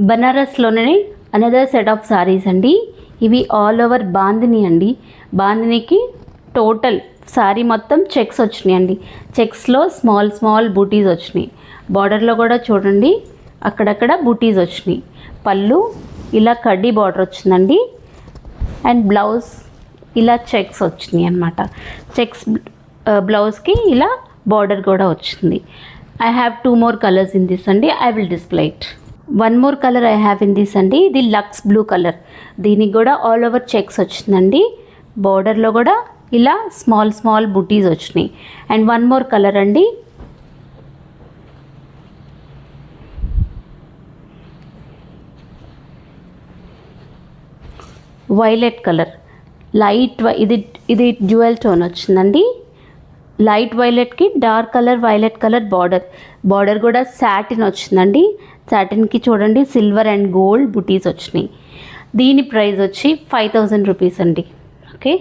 బనారస్లోనే another set of saris అండి. ఇవి all over bandhani అండి. బాందినికి టోటల్ సారీ మొత్తం చెక్స్ వచ్చినాయి అండి. చెక్స్లో స్మాల్ స్మాల్ బూటీస్ వచ్చినాయి. బార్డర్లో కూడా చూడండి అక్కడక్కడ బూటీస్ వచ్చినాయి. పళ్ళు ఇలా కడ్డీ బార్డర్ వచ్చిందండి. అండ్ బ్లౌజ్ ఇలా చెక్స్ వచ్చినాయి అన్నమాట. చెక్స్ బ్లౌజ్కి ఇలా బార్డర్ కూడా వచ్చింది. I have 2 more colours in this అండి. I will display it. 1 more colour I have in this అండి. ఇది లక్స్ బ్లూ కలర్. దీనికి కూడా ఆల్ ఓవర్ చెక్స్ వచ్చిందండి. బార్డర్లో కూడా ఇలా స్మాల్ స్మాల్ బుటీస్ వచ్చినాయి. అండ్ 1 more కలర్ అండి. Violet colour. లైట్ ఇది డ్యూయల్ టోన్ వచ్చిందండి. లైట్ వైలెట్కి dark colour violet colour border కూడా సాటిన్ వచ్చిందండి. సాటిన్కి చూడండి సిల్వర్ అండ్ గోల్డ్ బుటీస్ వచ్చినాయి. దీని ప్రైస్ వచ్చి 5000 రూపీస్ అండి. ఓకే.